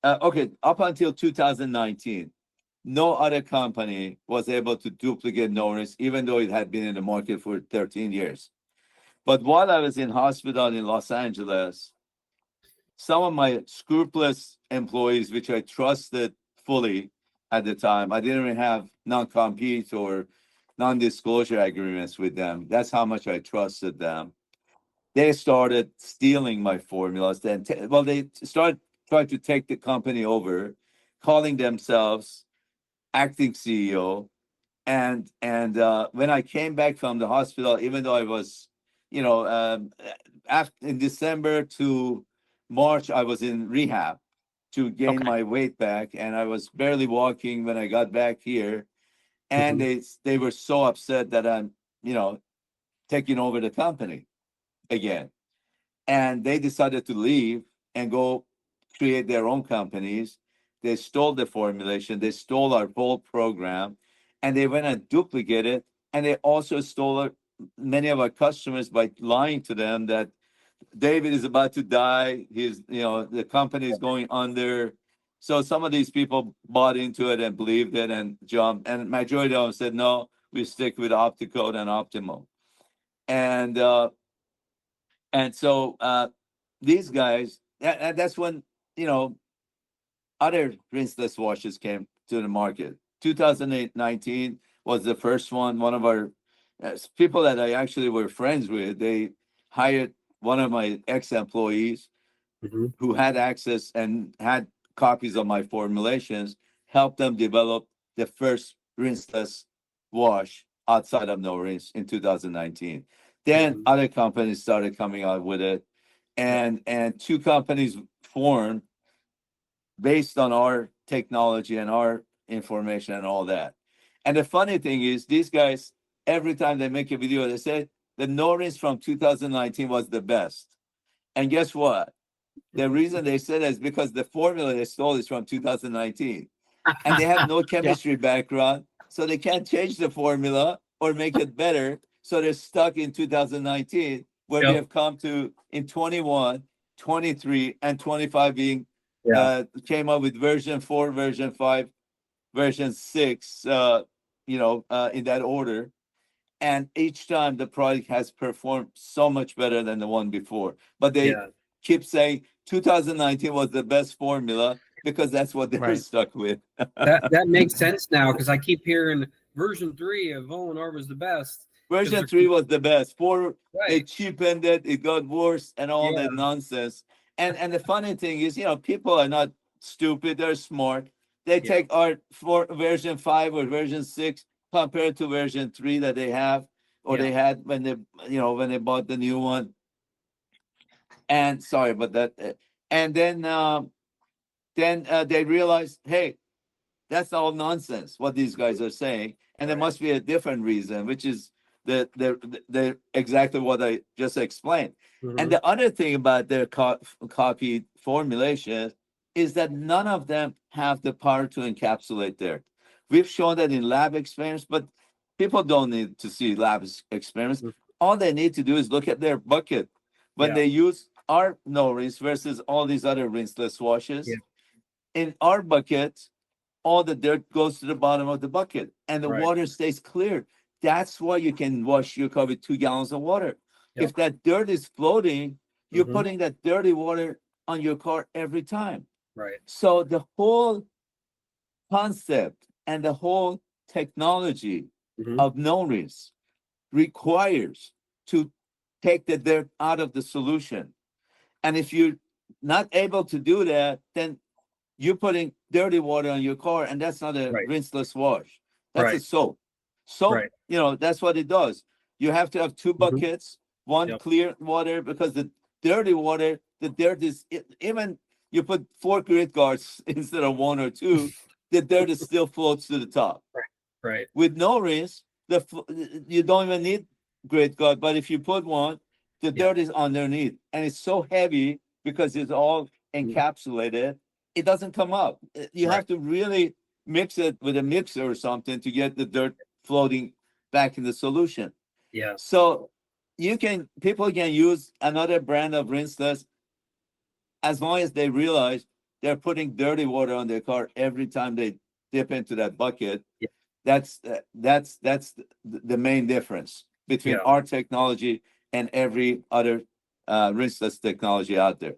Okay, up until 2019, no other company was able to duplicate Norris, even though it had been in the market for 13 years. But while I was in hospital in Los Angeles, some of my scrupulous employees, which I trusted fully at the time, I didn't even have non-compete or non-disclosure agreements with them. That's how much I trusted them. They started stealing my formulas. Then, they started trying to take the company over, calling themselves acting CEO. And when I came back from the hospital, even though I was, you know, after in December to March, I was in rehab to gain Okay. my weight back, and I was barely walking when I got back here. And Hmm. they were so upset that I'm, you know, taking over the company again, and they decided to leave and go create their own companies. They stole the formulation, they stole our whole program, and they went and duplicated. And they also stole many of our customers by lying to them that David is about to die. He's, the company is going under. So some of these people bought into it and believed it and jumped. And majority of them said, no, we stick with Opti-Coat and Optimum. And these guys, that's when, you know, other rinseless washes came to the market. 2019 was the first one. One of our people that I actually were friends with, they hired one of my ex-employees Hmm. who had access and had copies of my formulations, helped them develop the first rinseless wash outside of no rinse in 2019. Then Hmm. other companies started coming out with it, Yep. and two companies formed based on our technology and our information and all that. And the funny thing is, these guys, every time they make a video, they say the Norris from 2019 was the best. And guess what? The reason they said that is because the formula they stole is from 2019, and they have no Yeah. chemistry background, so they can't change the formula or make it better. So they're stuck in 2019, where we Yep. have come to in 21, 23, and 25 being Yeah. came up with version 4, version 5, version 6, in that order. And each time the product has performed so much better than the one before. But they Yeah. keep saying 2019 was the best formula because that's what they're Right. stuck with. That makes sense now because I keep hearing version 3 of Olenar was the best because Version they're 3 was the best. 4, they right. cheapened it, it got worse, and all that Yeah. nonsense. And the funny thing is, people are not stupid, they're smart. They Yeah. take our for version 5 or version 6 compared to version 3 that they have or Yeah. they had when they bought the new one. And sorry about that. And then they realized, hey, that's all nonsense what these guys are saying, and there Right. must be a different reason, which is the exactly what I just explained. And Hmm. the other thing about their copied formulation is that none of them have the power to encapsulate dirt. We've shown that in lab experiments, but people don't need to see lab experiments. All they need to do is look at their bucket when Yeah. they use our no rinse versus all these other rinseless Yeah. washes. In our bucket, all the dirt goes to the bottom of the bucket and the Right. water stays clear. That's why you can wash your car with 2 gallons of water. Yep. If that dirt is floating, you're Hmm. putting that dirty water on your car every time. Right. So the whole concept and the whole technology Hmm. of no rinse requires to take the dirt out of the solution. And if you're not able to do that, then you're putting dirty water on your car, and that's not a Right. rinseless wash. That's a Right. soap. Soap, Right. that's what it does. You have to have two Hmm. buckets, one Yep. clear water, because the dirty water, the dirt is, even you put 4 grit guards instead of 1 or 2, the dirt is still floats to the top. Right. Right. With no rinse, you don't even need grit guard, but if you put one, the Yep. dirt is underneath, and it's so heavy because it's all Mhm. encapsulated, it doesn't come up. You Right. have to really mix it with a mixer or something to get the dirt floating back in the solution. Yeah. So people can use another brand of rinseless as long as they realize they're putting dirty water on their car every time they dip into that bucket. Yeah. That's the main difference between Yeah. our technology and every other rinseless technology out there.